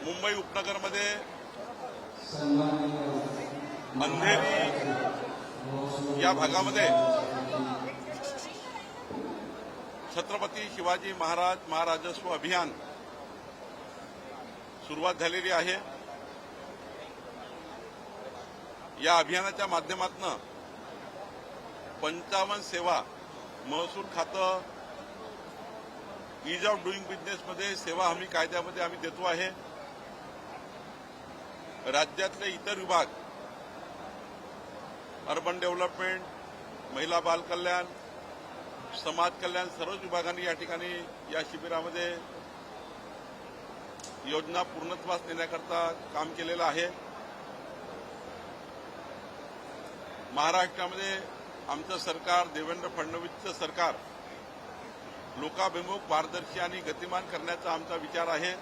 मुंबई उपनगरमध्ये अंधेरी या भागामध्ये छत्रपती शिवाजी महाराज महाराजस्व अभियान सुरुवात झालेली आहे। या अभियानाच्या माध्यमातून 55 सेवा महसूल खातं ईज ऑफ डुईंग बिझनेसमध्ये सेवा हमी कायद्यामध्ये आम्ही देतो आहे। राज्यातले इतर विभाग अर्बन डेव्हलपमेंट, महिला बाल कल्याण, समाज कल्याण सर्वच विभागांनी या ठिकाणी या शिबिरामध्ये योजना पूर्णत्वास नेण्याकरता काम केलेलं आहे। महाराष्ट्रामध्ये आमचं सरकार देवेंद्र फडणवीसचं सरकार लोकाभिमुख, पारदर्शी आणि गतिमान करण्याचा आमचा विचार आहे।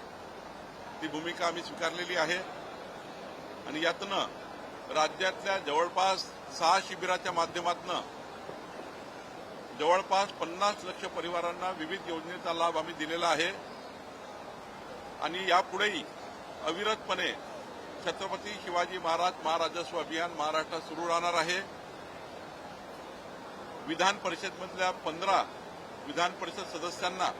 ती भूमिका आम्ही स्वीकारलेली आहे आणि यातनं राज्यातल्या जवळपास 6 शिबिराच्या माध्यमातून जवळपास 50 लाख परिवारांना विविध योजनेचा लाभ आम्ही दिलेला आहे आणि यापुढेही अविरतपणे छत्रपती शिवाजी महाराज महाराजस्व अभियान महाराष्ट्रात सुरू राहणार आहे। विधान परिषदेमधल्या 15 विधान परिषद सदस्यांना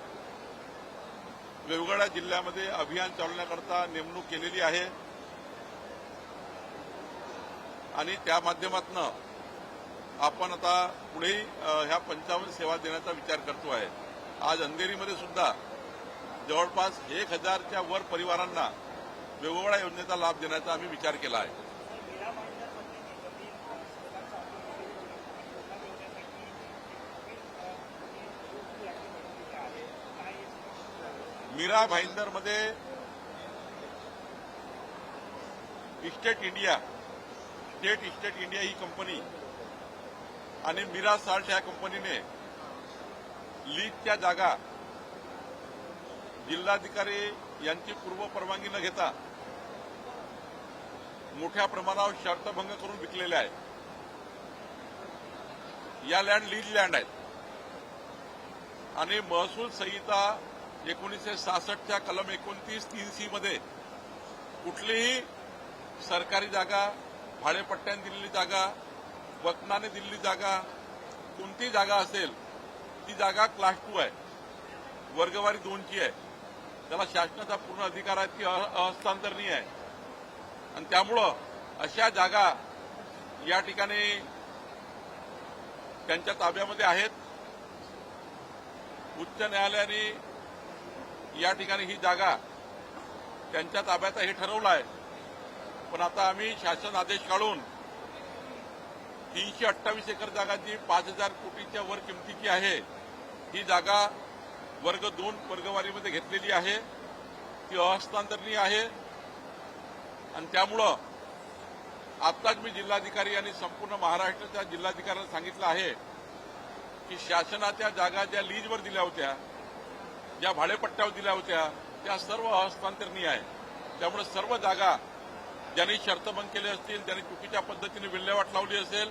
वेगवेगळ्या जिल्ह्यामध्ये अभियान चालवण्याकरता नेमणूक केलेली आहे आणि त्या माध्यमातून आपण आता पुढे ह्या 55 सेवा देण्याचा विचार करतो आहे। आज अंधेरीमध्ये सुद्धा जवळपास 1000च्या वर परिवारांना वेगवेगळ्या योजनेचा लाभ देण्याचा आम्ही विचार केला आहे। मीरा भाईंदरमध्ये स्टेट इस्टेट इंडिया ही कंपनी आणि मीरा साल्ट या कंपनीने लीजच्या जागा जिल्हाधिकारी यांची पूर्व परवानगी न घेता मोठ्या प्रमाणावर शर्तभंग करून विकलेल्या आहेत। या लँड लीज लँड आहेत आणि महसूल संहिता 1966च्या कलम 29(3)C मध्ये कुठलीही सरकारी जागा, भाडेपट्ट्याने दिलेली जागा, वतनाने दिलेली जागा, कोणती जागा असेल ती जागा क्लास 2 आहे, वर्गवारी 2ची आहे, त्याला शासनाचा पूर्ण अधिकार आहे, ती अहस्तांतरणीय आहे आणि त्यामुळं अशा जागा या ठिकाणी त्यांच्या ताब्यामध्ये आहेत। उच्च न्यायालयाने या ठिकाणी ही जागा त्यांच्या ताब्यात हे ठरवलं आहे, पण आता आम्ही शासन आदेश काढून 328 एकर जागा जी 5000 कोटीच्या वर किमतीची आहे ही जागा वर्ग 2 वर्गवारीमध्ये घेतलेली आहे, ती अहस्तांतरणीय आहे आणि त्यामुळं आताच मी जिल्हाधिकारी आणि संपूर्ण महाराष्ट्राच्या जिल्हाधिकाऱ्यांना सांगितलं आहे की शासनाच्या जागा ज्या लीजवर दिल्या होत्या, ज्या भाडेपट्ट्यावर दिल्या होत्या त्या सर्व हस्तांतरणीय आहे। त्यामुळे सर्व जागा ज्यांनी शर्तभंग केले असतील, ज्यांनी चुकीच्या पद्धतीने विल्हेवाट लावली असेल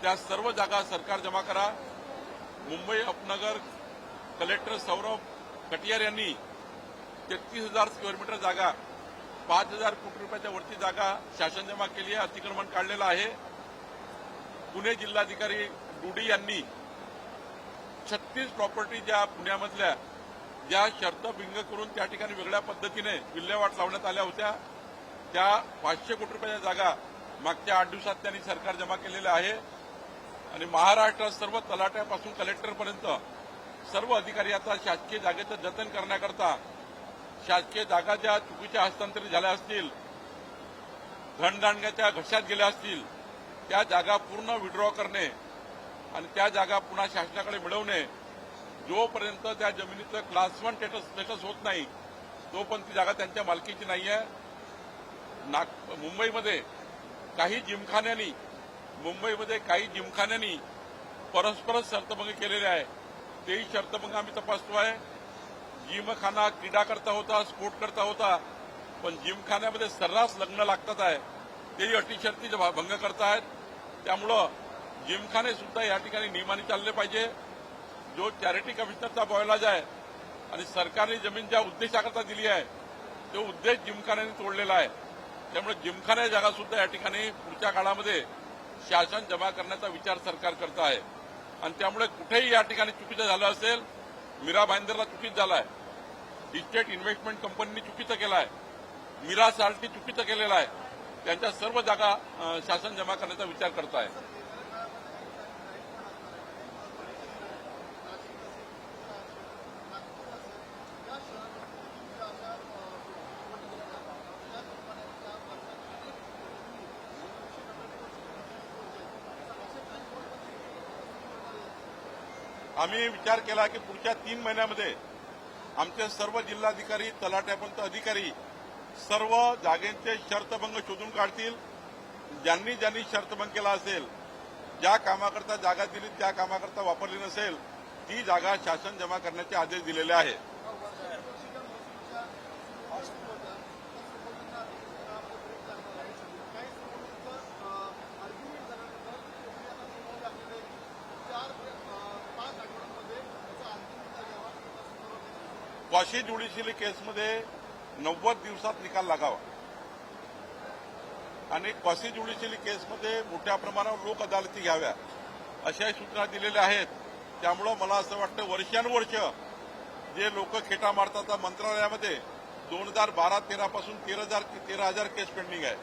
त्या सर्व जागा सरकार जमा करा। मुंबई उपनगर कलेक्टर सौरभ कटियार यांनी 33,000 स्क्वेअर मीटर जागा 5,000 कोटी रुपयाच्या वरची जागा शासन जमा केली आहे, अतिक्रमण काढलेलं आहे। पुणे जिल्हाधिकारी डुडी यांनी 36 प्रॉपर्टी ज्या पुण्यामधल्या ज्या शर्तभंग करून त्या ठिकाणी वेगळ्या पद्धतीने विल्हेवाट लावण्यात आल्या होत्या त्या 500 कोटी रुपयाच्या जागा मागच्या 8 दिवसात त्यांनी सरकार जमा केलेल्या आहे आणि महाराष्ट्रात सर्व तलाट्यापासून कलेक्टरपर्यंत सर्व अधिकारी आता शासकीय जागेचं जतन करण्याकरता शासकीय जागा ज्या चुकीच्या हस्तांतरित झाल्या असतील, धनदांडग्याच्या घशात गेल्या असतील त्या जागा पूर्ण विड्रॉ करणे आणि त्या जागा पुन्हा शासनाकडे मिळवणे। जोपर्यंत त्या जमिनीचं क्लास 1 स्टेटस होत नाही तोपर्यंत ती जागा त्यांच्या मालकीची नाही आहे। मुंबईमध्ये काही जिमखान्यांनी परस्पर शर्तभंग केलेले आहे, तेही शर्तभंग आम्ही तपासतो आहे। जिमखाना क्रीडा करता होता, स्पोर्ट करता होता, पण जिमखान्यामध्ये सर्रास लग्न लागतात आहे, तेही अटी शर्ती भंग करतायत। त्यामुळं जिमखाने सुद्धा या ठिकाणी नियमाने चालले पाहिजे। जो चॅरिटी कमिशनरचा बॉयलाज आहे आणि सरकारने जमीन ज्या उद्देशाकरता दिली आहे तो उद्देश जिमखान्याने तोडलेला आहे. त्यामुळे जिमखाना जागा सुद्धा या ठिकाणी पुढच्या काळामध्ये शासन जमा करण्याचा विचार सरकार करत आहे. आणि त्यामुळे कुठेही या ठिकाणी चुकीचं झालं असेल, मीरा भाईंदरला चुकीचं झालं आहे, इस्टेट इन्व्हेस्टमेंट कंपनीने चुकीचं केलं आहे, मीरा साल्टनी चुकीचं केलेलं आहे, त्यांच्या सर्व जागा शासन जमा करण्याचा विचार करत आहे. आम्ही विचार केला की पुढच्या 3 महिन्यामध्ये आमचे सर्व जिल्हाधिकारी तलाट्यापर्यंत अधिकारी सर्व जागेंचे शर्तभंग शोधून काढतील. ज्यांनी ज्यांनी शर्तभंग केला असेल, ज्या कामाकरता जागा दिली त्या कामाकरता वापरली नसेल, ती जागा शासन जमा करण्याचे आदेश दिलेले आहेत. क्वाशी ज्युडिशियल केसमध्ये 90 दिवसात निकाल लागावा आणि क्वाशी ज्युडिशियल केसमध्ये मोठ्या प्रमाणावर लोक अदालती घ्याव्या अशाही सूचना दिलेल्या आहेत. त्यामुळे मला असं वाटतं वर्षानुवर्ष जे लोक खेटा मारतात मंत्रालयामध्ये 2012-13 पासून 13,000 केस पेंडिंग आहे.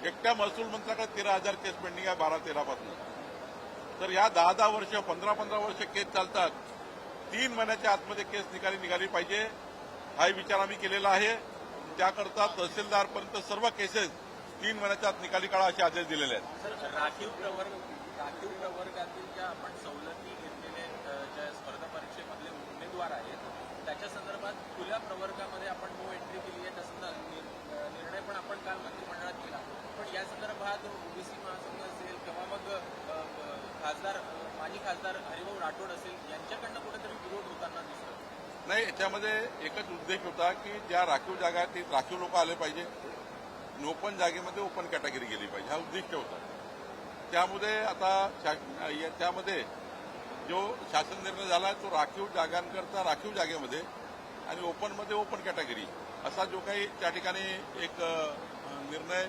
एकट्या महसूल मंत्र्याकडे 13,000 केस पेंडिंग आहे 12-13 पासून. तर या 10-10 वर्ष 15-15 वर्ष केस चालतात. 3 महिन्याच्या आतमध्ये केस निघाली पाहिजे हा विचार आम्ही केलेला आहे. त्याकरता तहसीलदारपर्यंत सर्व केसेस 3 महिन्याच्या आत निकाली काढा असे आदेश दिलेले आहेत. राखीव प्रवर्गातील ज्या आपण सवलती घेतलेले ज्या स्पर्धा परीक्षेमधले उमेदवार आहेत त्याच्या संदर्भात खुल्या प्रवर्गामध्ये आपण नो एंट्री केली आहे तसा निर्णय पण आपण काल मंत्रिमंडळात केला. पण या संदर्भात ओबीसी महासंघ असेल किंवा मग माजी खासदार हरिभाऊ राठोड असेल यांच्याकडनं कुठेतरी विरोध होताना दिसतो. नाही, याच्यामध्ये एकच उद्देश होता की ज्या राखीव जागा आहेत ती राखीव लोक आले पाहिजे, ओपन जागेमध्ये ओपन कॅटेगरी गेली पाहिजे हा उद्दिष्ट होता. त्यामध्ये आता त्यामध्ये जो शासन निर्णय झाला तो राखीव जागांकरता राखीव जागेमध्ये आणि ओपनमध्ये ओपन कॅटेगरी असा जो काही त्या ठिकाणी एक निर्णय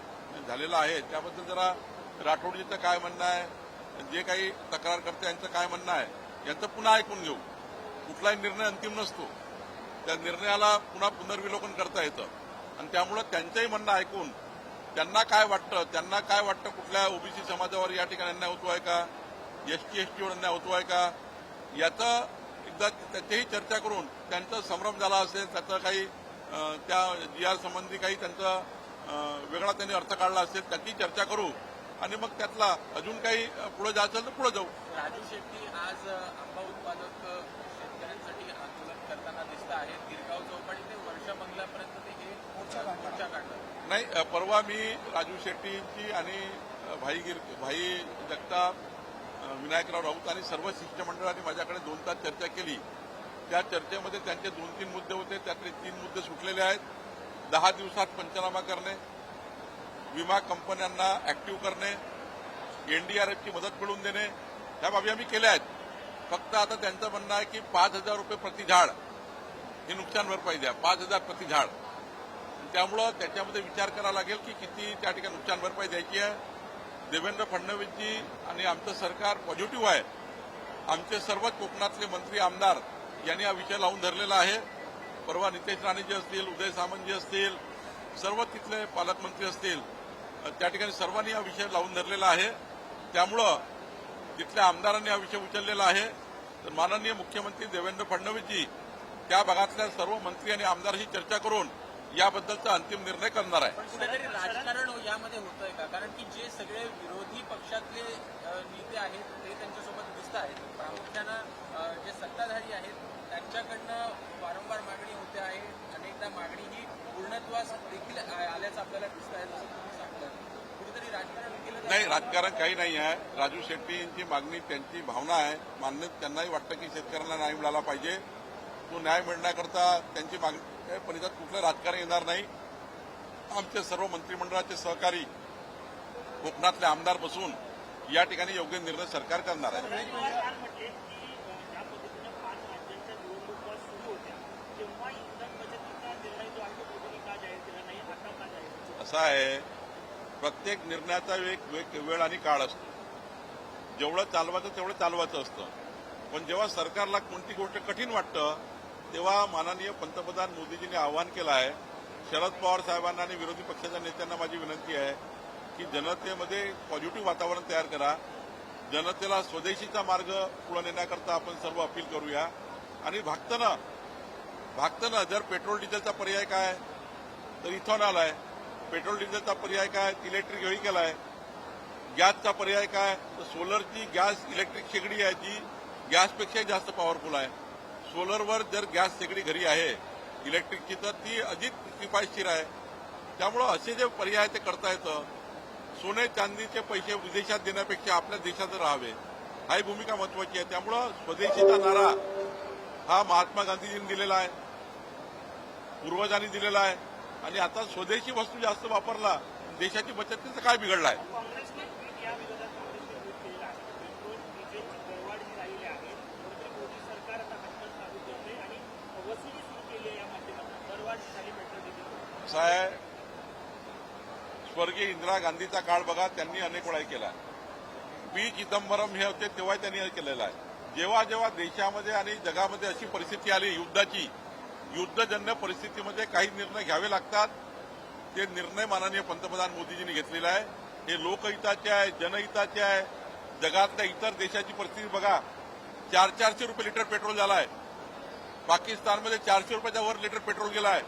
झालेला आहे त्याबद्दल जरा राठोडजीचं काय म्हणणं आहे, जे काही तक्रारकर्ते यांचं काय म्हणणं आहे यांचं पुन्हा ऐकून घेऊ. कुठलाही निर्णय अंतिम नसतो, त्या निर्णयाला पुन्हा पुनर्विलोकन करता येतं आणि त्यामुळे त्यांचंही म्हणणं ऐकून त्यांना काय वाटतं कुठल्या ओबीसी समाजावर या ठिकाणी अन्याय होतो आहे का, एसटीवर अन्याय होतो आहे का, याचं एकदा त्याच्याही चर्चा करून त्यांचा संभ्रम झाला असेल, त्याचं काही त्या जीआर संबंधी काही त्यांचा वेगळा त्यांनी अर्थ काढला असेल त्याची चर्चा करू आणि मग त्यातला अजून काही पुढे जायचं तर पुढे जाऊ. राजू शेट्टी आज आंबा उत्पादक शेतकऱ्यांसाठी आंदोलन करताना दिसत आहेत. गिरगाव चौपाटी ते वर्षा बंगल्यापर्यंत ते हे मोर्चा काढणार. नाही, परवा मी राजू शेट्टींची आणि भाई जगताप, विनायकराव राऊत आणि सर्व शिष्टमंडळांनी माझ्याकडे 2 तास चर्चा केली. त्या चर्चेमध्ये त्यांचे 2-3 मुद्दे होते, त्यातले 3 मुद्दे सुटलेले आहेत. 10 दिवसात पंचनामा करणे, विमा कंपन्यांना ऍक्टिव्ह करणे, एनडीआरएफची मदत मिळवून देणे, ह्या बाबी आम्ही केल्या आहेत. फक्त आता त्यांचं म्हणणं आहे की 5,000 रुपये प्रति झाड ही नुकसान भरपाई द्या, 5,000 प्रति झाड. त्यामुळं त्याच्यामध्ये विचार करावा लागेल की किती त्या ठिकाणी नुकसान भरपाई द्यायची आहे. देवेंद्र फडणवीसजी आणि आमचं सरकार पॉझिटिव्ह आहे. आमचे सर्व कोकणातले मंत्री आमदार यांनी हा विषय लावून धरलेला आहे. परवा नितेश राणेजी असतील, उदय सामंतजी असतील, सर्व तिथले पालकमंत्री असतील, त्या ठिकाणी सर्वांनी हा विषय लावून धरलेला आहे. त्यामुळं तिथल्या आमदारांनी हा विषय उचललेला आहे. तर माननीय मुख्यमंत्री देवेंद्र फडणवीसजी त्या भागातल्या सर्व मंत्री आणि आमदारांशी चर्चा करून याबद्दलचा अंतिम निर्णय करणार आहे. पण कुठेतरी राजकारण यामध्ये होतंय का? कारण की जे सगळे विरोधी पक्षातले नेते आहेत ते त्यांच्यासोबत दिसत आहेत. प्रामुख्यानं जे सत्ताधारी आहेत त्यांच्याकडनं वारंवार मागणी होते आहे. अनेकदा मागणी ही पूर्णत्वास देखील आल्याचं आपल्याला दिसत आहे, जसं तुम्ही सांगता. कुठेतरी राजकारण केलं नाही, राजकारण काही नाही आहे. राजू शेट्टींची मागणी त्यांची भावना आहे. मान्य त्यांनाही वाटतं की शेतकऱ्यांना न्याय मिळाला पाहिजे. तो न्याय मिळण्याकरता त्यांची मागणी पण याच्यात कुठलं राजकारण येणार नाही. आमचे सर्व मंत्रिमंडळाचे सहकारी कोकणातले आमदार बसून या ठिकाणी योग्य निर्णय सरकार करणार आहे. असा आहे, प्रत्येक निर्णयाचा एक वेळ आणि काळ असतो. जेवढं चालवायचं तेवढं चालवायचं असतं. पण जेव्हा सरकारला कोणती गोष्ट कठीण वाटतं तेव्हा माननीय पंतप्रधान मोदीजींनी आवाहन केलं आहे. शरद पवार साहेबांना आणि विरोधी पक्षाच्या नेत्यांना माझी विनंती आहे की जनतेमध्ये पॉझिटिव्ह वातावरण तयार करा. जनतेला स्वदेशीचा मार्ग पुढे नेण्याकरता आपण सर्व अपील करूया. आणि भागताना जर पेट्रोल डिझेलचा पर्याय काय तर इथॉनॉल आहे. पेट्रोल डिझेलचा पर्याय काय इलेक्ट्रिक व्हेकल आहे. गॅसचा पर्याय काय तर सोलरची गॅस इलेक्ट्रिक शेगडी आहे जी गॅसपेक्षाही जास्त पॉवरफुल आहे. सोलरवर जर गॅस शेगडी घरी आहे इलेक्ट्रिकची तर ती अधिक किफायतशीर आहे. त्यामुळं असे जे पर्याय ते करता येतं. सोने चांदीचे पैसे विदेशात देण्यापेक्षा आपल्या देशात राहावे ही भूमिका महत्वाची आहे. त्यामुळं स्वदेशीचा नारा हा महात्मा गांधीजींनी दिलेला आहे, पूर्वजांनी दिलेला आहे. आणि आता स्वदेशी वस्तू जास्त वापरला देशाची बचत त्याचं काय बिघडलं आहे. काँग्रेसने या विरोधात काँग्रेसने विरोध केलेला आहे. पेट्रोल डिझेल दरवाढ जी झालेली आहे कुठेतरी मोदी सरकार आता हटकत चालू करते आणि वसुली सुरू केली आहे. या माध्यमातून दरवाढ जी झाली पेट्रोल डिझेल असं आहे, स्वर्गीय इंदिरा गांधीचा काळ बघा, त्यांनी अनेक वेळा केला. पी चिदंबरम हे होते तेव्हा त्यांनी हे केलेलं आहे. जेव्हा जेव्हा देशामध्ये आणि जगामध्ये अशी परिस्थिती आली युद्धाची, युद्धजन्य परिस्थितीमध्ये काही निर्णय घ्यावे लागतात. ते निर्णय माननीय पंतप्रधान मोदीजींनी घेतलेला आहे. हे लोकहिताचे आहे, जनहिताचे आहे. जगातल्या इतर देशाची परिस्थिती बघा, 400 रुपये लिटर पेट्रोल झाला आहे. पाकिस्तानमध्ये 400 रुपयाच्या वर लिटर पेट्रोल गेला आहे.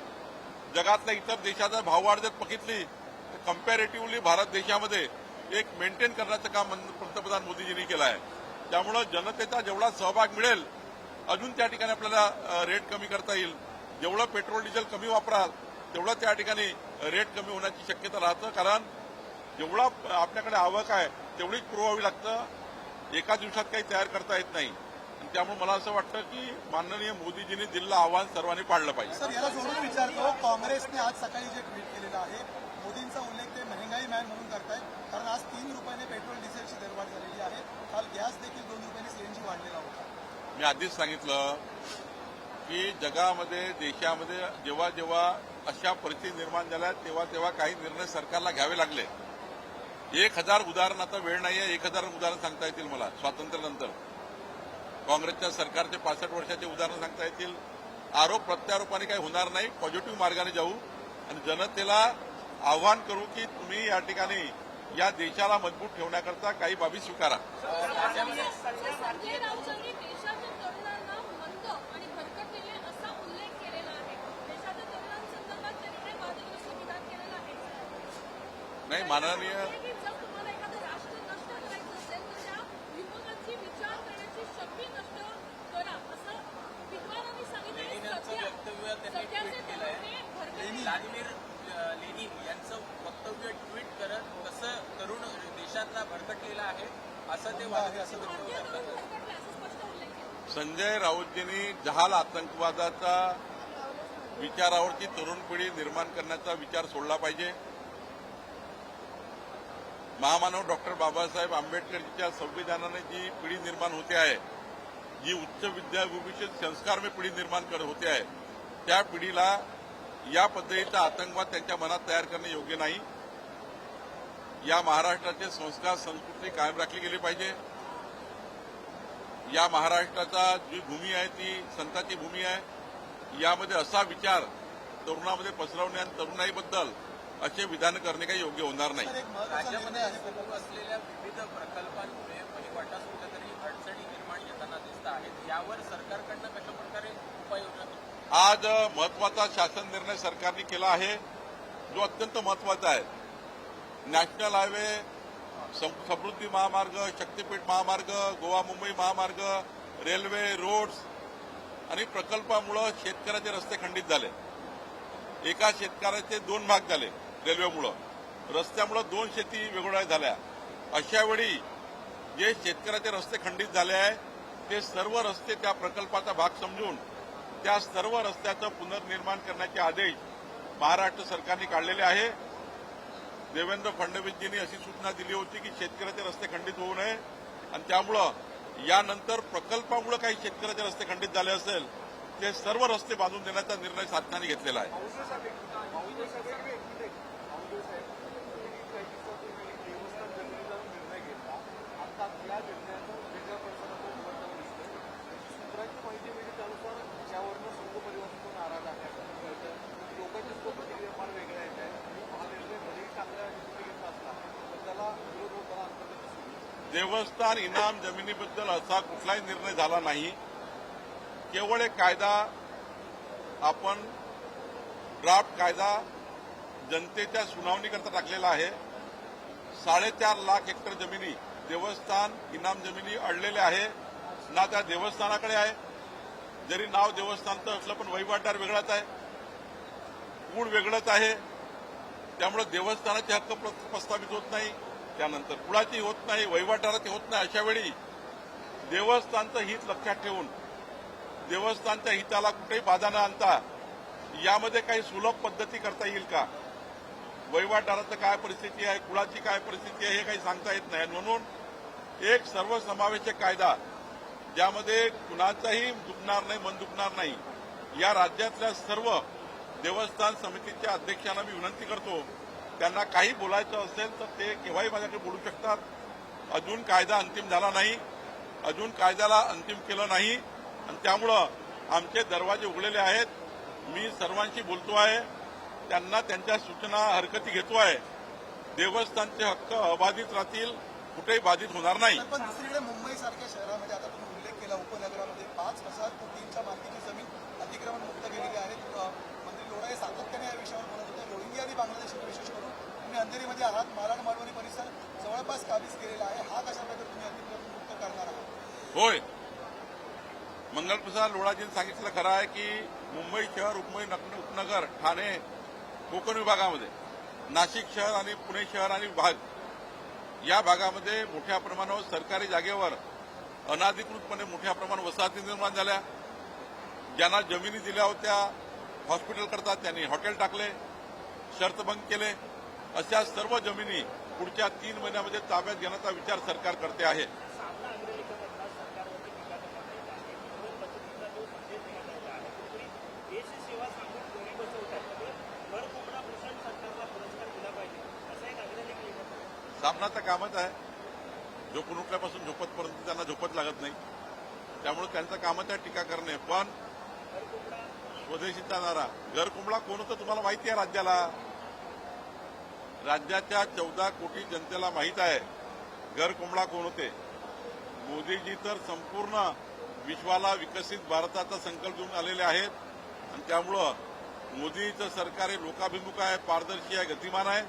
जगातल्या इतर देशाचा भाववाढ जर बघितली तर कम्पॅरेटिव्हली भारत देशामध्ये एक मेंटेन करण्याचं काम पंतप्रधान मोदीजींनी केलं आहे. त्यामुळं जनतेचा जेवढा सहभाग मिळेल अजून त्या ठिकाणी आपल्याला रेट कमी करता येईल. जेवढं पेट्रोल डिझेल कमी वापराल तेवढं त्या ठिकाणी रेट कमी होण्याची शक्यता राहतं. कारण जेवढा आपल्याकडे आवक आहे तेवढीच पुरवावी लागतं. एका दिवसात काही तयार करता येत नाही. आणि त्यामुळे मला असं वाटतं की माननीय मोदीजींनी दिलेलं आव्हान सर्वांनी पाळलं पाहिजे. सर, याला जोडून विचारतो, काँग्रेसने आज सकाळी जे ट्विट केलेलं आहे मोदींचा उल्लेख ते महंगाई मॅन म्हणून करतायत. कारण आज 3 रुपयाने पेट्रोल डिझेलची दरवाढ झालेली आहे. काल गॅस देखील 2 रुपयाने सीएनजी वाढलेला होता. मी आधीच सांगितलं की जगामध्ये देशामध्ये जेव्हा जेव्हा अशा परिस्थिती निर्माण झाल्या तेव्हा काही निर्णय सरकारला घ्यावे लागले. 1000 उदाहरण, आता वेळ नाहीये 1000 उदाहरण सांगता येतील मला स्वातंत्र्यानंतर. काँग्रेसच्या सरकारचे 65 वर्षाचे उदाहरण सांगता येतील. आरोप प्रत्यारोपाने काही होणार नाही. पॉझिटिव्ह मार्गाने जाऊ आणि जनतेला आव्हान करू की तुम्ही या ठिकाणी या देशाला मजबूत ठेवण्याकरता काही बाबी स्वीकारा. संजय राऊतांनी देशाच्या तरुणांना मंद आणि भरकटलेले असा उल्लेख केलेला आहे. देशाच्या तरुणांसंदर्भात त्यांनी वादग्रस्त विधान केलेलं आहे. नाही माननीय जर तुम्हाला एखादं राष्ट्र नष्ट करायचं असेल तर त्या युवकांची विचार करण्याची शक्ती नष्ट करा असं विद्वानांनी सांगितलं. लेनिनचं वक्तव्य त्यांनी ट्विट केलं आहे. व्लादिमीर लेनिन यांचं वक्तव्य ट्विट करत कसं तरुण देशातला भरकटलेला आहे असं ते वादग्रस्त वक्तव्य करतात. संजय राऊतजींनी जहाल आतंकवादाचा विचारावरची तरुण पिढी निर्माण करण्याचा विचार सोडला पाहिजे. महामानव डॉक्टर बाबासाहेब आंबेडकरच्या संविधानाने जी पिढी निर्माण होते आहे, जी उच्च विद्याभूषित संस्कारमय पिढी निर्माण करत होते आहे, त्या पिढीला या पद्धतीचा आतंकवाद त्यांच्या मनात तयार करणे योग्य नाही. या महाराष्ट्राचे संस्कार संस्कृती कायम राखली गेली पाहिजे. या महाराष्ट्राचा जी भूमी आहे ती संतांची भूमी आहे. यामध्ये असा विचार तरुणामध्ये पसरवणे आणि तरुणाईबद्दल असे विधान करणे काही योग्य होणार नाही. सर, एक महत्त्वाचा राज्यामध्ये निर्णय आहे. सुरू असलेल्या विविध प्रकल्पांमुळे वहिवाटास कुठेतरी अडचणी निर्माण येताना दिसत आहेत. यावर सरकारकडनं कशा प्रकारे उपाययोजना केली? आज महत्वाचा शासन निर्णय सरकारने केला आहे जो अत्यंत महत्वाचा आहे. नॅशनल हायवे, समृद्धी महामार्ग, शक्तीपीठ महामार्ग, गोवा मुंबई महामार्ग, रेल्वे, रोड्स आणि प्रकल्पामुळे शेतकऱ्याचे रस्ते खंडित झाले. एका शेतकऱ्याचे 2 भाग झाले रेल्वेमुळं. रस्त्यामुळे 2 शेती वेगवेगळ्या झाल्या. अशा वेळी जे शेतकऱ्याचे रस्ते खंडित झाले आहे ते सर्व रस्ते त्या प्रकल्पाचा भाग समजून त्या सर्व रस्त्याचं पुनर्निर्माण करण्याचे आदेश महाराष्ट्र सरकारने काढलेले आहे. देवेंद्र फडणवीसजींनी अशी सूचना दिली होती की शेतकऱ्याचे रस्ते खंडित होऊ नये आणि त्यामुळं यानंतर प्रकल्पामुळे काही शेतकऱ्याचे रस्ते खंडित झाले असेल ते सर्व रस्ते बांधून देण्याचा निर्णय शासनाने घेतलेला आहे. या निर्णयाचा वेगळ्या प्रसारात उमटताना दिसतोय. सूत्रांची माहिती मिळते त्यानुसार त्यावरनं संघ परिवार नाराज आहे असं कळतं. लोकांच्या प्रतिक्रिया फार वेगळ्या येत आहेत आणि हा निर्णय भलेही चांगल्या रीतीने घेतला असला तर त्याला विरोध होताना अंतर्गत दिसतो. देवस्थान इनाम जमिनीबद्दल असा कुठलाही निर्णय झाला नाही. केवळ एक कायदा आपण ड्राफ्ट कायदा जनतेच्या सुनावणीकरता टाकलेला आहे. 4.5 लाख हेक्टर जमिनी देवस्थान इनाम जमिनी अडलेल्या आहे ना त्या देवस्थानाकडे आहे. जरी नाव देवस्थानचं असलं पण वहिवाटदार वेगळाच आहे, कूड वेगळंच आहे. त्यामुळे देवस्थानाचे हक्क प्रस्थापित होत नाही, त्यानंतर कुळाची होत नाही, वहिवाटदाराची होत नाही. अशा वेळी देवस्थानचं हित लक्षात ठेवून देवस्थानच्या हिताला कुठेही बाधा न आणता यामध्ये काही सुलभ पद्धती करता येईल का, वहिवाटदाराचं काय परिस्थिती आहे, कुळाची काय परिस्थिती आहे हे काही सांगता येत नाही. म्हणून एक सर्वसमावेशक कायदा ज्यामध्ये कुणाचाही दुखणार नाही, मन दुखणार नाही. या राज्यातल्या सर्व देवस्थान समितीच्या अध्यक्षांना मी विनंती करतो, त्यांना काही बोलायचं असेल तर ते केव्हाही माझ्याकडे बोलू शकतात. अजून कायदा अंतिम झाला नाही, अजून कायद्याला अंतिम केलं नाही आणि त्यामुळं आमचे दरवाजे उघडलेले आहेत. मी सर्वांशी बोलतो आहे, त्यांना त्यांच्या सूचना हरकती घेतो आहे. देवस्थानचे हक्क अबाधित राहतील, कुठेही बाधित होणार नाही. पण दुसरीकडे मुंबईसारख्या शहरामध्ये आता तुम्ही उल्लेख केला उपनगरामध्ये 5,000 कोटींच्या मालकीची जमीन अतिक्रमण मुक्त केलेली आहे. मंत्री लोढा सातत्याने या विषयावर बोलत होते. रोहिंग्या आणि बांगलादेशी विशेष करून तुम्ही अंधेरीमध्ये आहात. मालाड मालवणी परिसर जवळपास काबीज केलेला आहे. हा कशा प्रकारे तुम्ही अतिक्रमण मुक्त करणार आहात? होय, मंगलप्रसाद लोढाजींनी सांगितलं खरं आहे की मुंबई शहर, उपनगर, ठाणे, कोकण विभागामध्ये, नाशिक शहर आणि पुणे शहर आणि भाग या भागामध्ये मोठ्या प्रमाणावर सरकारी जागेवर अनाधिकृतपणे मोठ्या प्रमाणावर वसाहती निर्माण झाल्या. ज्यांना जमिनी दिल्या होत्या हॉस्पिटल करता त्यांनी हॉटेल टाकले, शर्तभंग केले. अशा सर्व जमिनी पुढच्या 3 महिन्यामध्ये ताब्यात घेण्याचा विचार सरकार करते आहे. सामना अग्रलेखामधला सरकारवरती टीका करण्यात येत आहे. म्हणून पद्धतीचा जो संदेश देण्यात आलेला आहे कुठेतरी देशसेवा सांगून घरी बसवतात. त्यामुळे घर कोंबडा प्रशांत सरकारला पुरस्कार दिला पाहिजे असा एक अग्रलेख लिहिण्यात आला. सामना तर कामच आहे. झोपून उठल्यापासून झोपतपर्यंत त्यांना झोपत लागत नाही, त्यामुळे त्यांचं कामच आहे टीका करणे. पण स्वदेशीचा नारा घर कोंबडा कोण होतं तुम्हाला माहिती आहे. राज्याच्या 14 कोटी जनतेला माहीत आहे घर कोंबडा कोण होते. मोदीजी तर संपूर्ण विश्वाला विकसित भारताचा संकल्प घेऊन आलेले आहेत आणि त्यामुळं मोदीचं सरकार हे लोकाभिमुख आहे, पारदर्शी आहे, गतिमान आहे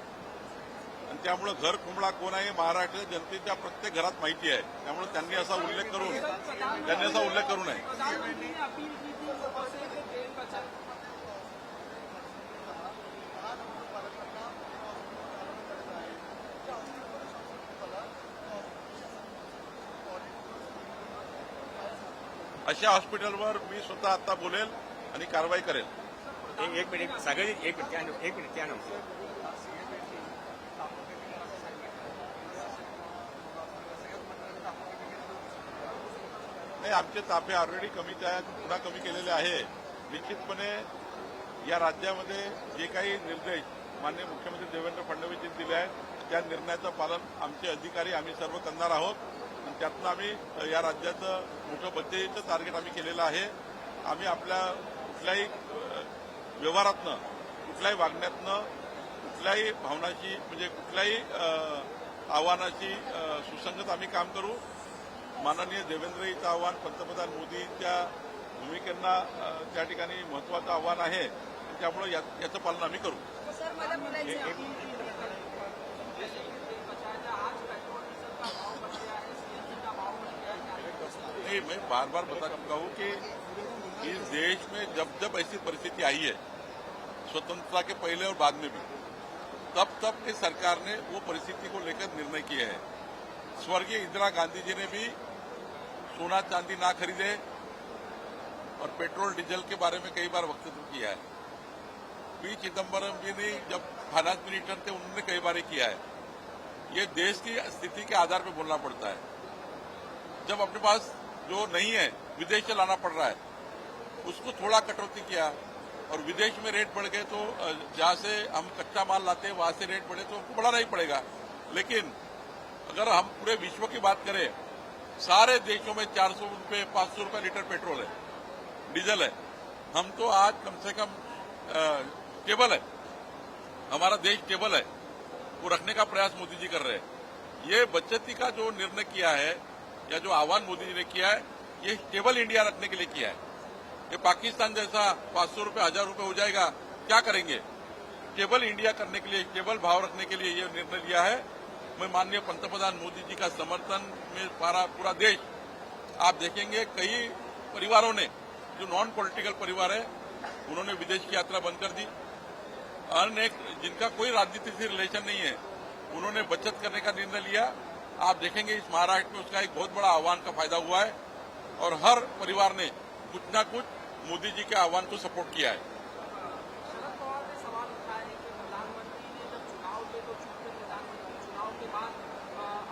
आणि त्यामुळे घर कोंबडा कोण आहे महाराष्ट्राच्या जनतेच्या प्रत्येक घरात माहिती आहे. त्यामुळे त्यांनी असा उल्लेख करू नये. अशा हॉस्पिटलवर मी स्वतः आता बोलेल आणि कारवाई करेल. एक मिनिट सागर जी, एक मिनिट क्या नाम नाही, आमचे ताफे ऑलरेडी कमीच आहेत, पुन्हा कमी केलेले आहे. निश्चितपणे या राज्यामध्ये जे काही निर्देश माननीय मुख्यमंत्री देवेंद्र फडणवीस दिले आहेत त्या निर्णयाचं पालन आमचे अधिकारी आम्ही सर्व करणार आहोत आणि त्यातनं आम्ही या राज्याचं मोठं बचतीचं टार्गेट आम्ही केलेलं आहे. आम्ही आपल्या कुठल्याही व्यवहारातनं, कुठल्याही वागण्यातनं, कुठल्याही भावनाची म्हणजे कुठल्याही आव्हानाची सुसंगत आम्ही काम करू. माननीय देवेंद्रजीचं आव्हान, पंतप्रधान मोदींच्या भूमिकेंना त्या ठिकाणी महत्वाचं आव्हान आहे. त्यामुळे याचं पालन आम्ही करू. सर, मला बोलायचं नहीं, मैं बार बार बता चुका हूं कि इस देश में जब जब ऐसी परिस्थिति आई है, स्वतंत्रता के पहले और बाद में भी, तब की सरकार ने वो परिस्थिति को लेकर निर्णय किए हैं. स्वर्गीय इंदिरा गांधी जी ने भी सोना चांदी ना खरीदे और पेट्रोल डीजल के बारे में कई बार वक्तव्य किया है. पी चिदम्बरम जी ने जब फाइनेंस मिनिस्टर थे उन्होंने कई बार किया है. ये देश की स्थिति के आधार पर बोलना पड़ता है. जब अपने पास जो नहीं है विदेश से लाना पड़ रहा है, उसको थोड़ा कटौती किया और विदेश में रेट बढ़ गए तो जहां से हम कच्चा माल लाते हैं वहां से रेट बढ़े तो हमको बढ़ाना ही पड़ेगा. लेकिन अगर हम पूरे विश्व की बात करें सारे देशों में 400 रुपये 500 रुपये लीटर पेट्रोल है, डीजल है। हम तो आज कम से कम स्टेबल है, हमारा देश स्टेबल है, वो रखने का प्रयास मोदी जी कर रहे हैं। ये बचती का जो निर्णय किया है या जो आह्वान मोदी जी ने किया है, ये स्टेबल इंडिया रखने के लिए किया है। ये पाकिस्तान जैसा 500 रुपये 1000 रुपये हो जाएगा, क्या करेंगे? स्टेबल इंडिया करने के लिए, स्टेबल भाव रखने के लिए ये निर्णय लिया है। मैं माननीय पंतप्रधान मोदी जी का समर्थन में पूरा देश, आप देखेंगे कई परिवारों ने, जो नॉन पॉलिटिकल परिवार है, उन्होंने विदेश की यात्रा बंद कर दी। अनेक जिनका कोई राजनीति से रिलेशन नहीं है, उन्होंने बचत करने का निर्णय लिया। आप देखेंगे इस महाराष्ट्र में उसका एक बहुत बड़ा आह्वान का फायदा हुआ है और हर परिवार ने कुछ न कुछ मोदी जी के आह्वान को सपोर्ट किया है। शरद पवार ने सवाल उठाया है कि प्रधानमंत्री ने जब चुनाव थे तो चुनकर प्रधानमंत्री चुनाव के बाद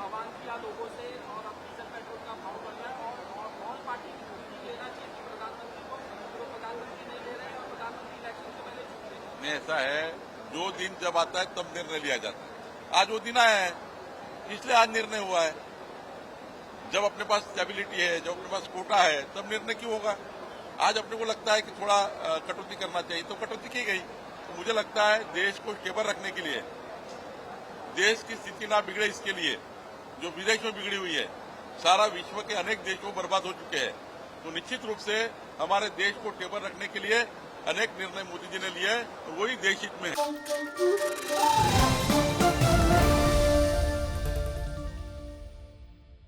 आह्वान किया लोगों से और अब डीजल पेट्रोल का भाव बढ़ रहा है और कौन पार्टी की भूमिका लेना चाहिए कि प्रधानमंत्री को जो प्रधानमंत्री नहीं ले रहे हैं और प्रधानमंत्री इलेक्शन से पहले चुन रहे हैं। में ऐसा है, जो दिन जब आता है तब निर्णय लिया जाता है। आज वो दिन आया है, इसलिए आज निर्णय हुआ है। जब अपने पास स्टेबिलिटी है, जब अपने पास कोटा है, तब निर्णय क्यों होगा? आज अपने को लगता है कि थोड़ा कटौती करना चाहिए तो कटौती की गई। तो मुझे लगता है देश को स्टेबल रखने के लिए, देश की स्थिति ना बिगड़े इसके लिए, जो विदेश में बिगड़ी हुई है, सारा विश्व के अनेक देशों बर्बाद हो चुके हैं, तो निश्चित रूप से हमारे देश को स्टेबल रखने के लिए अनेक निर्णय मोदी जी ने लिए, वही देश हित में है।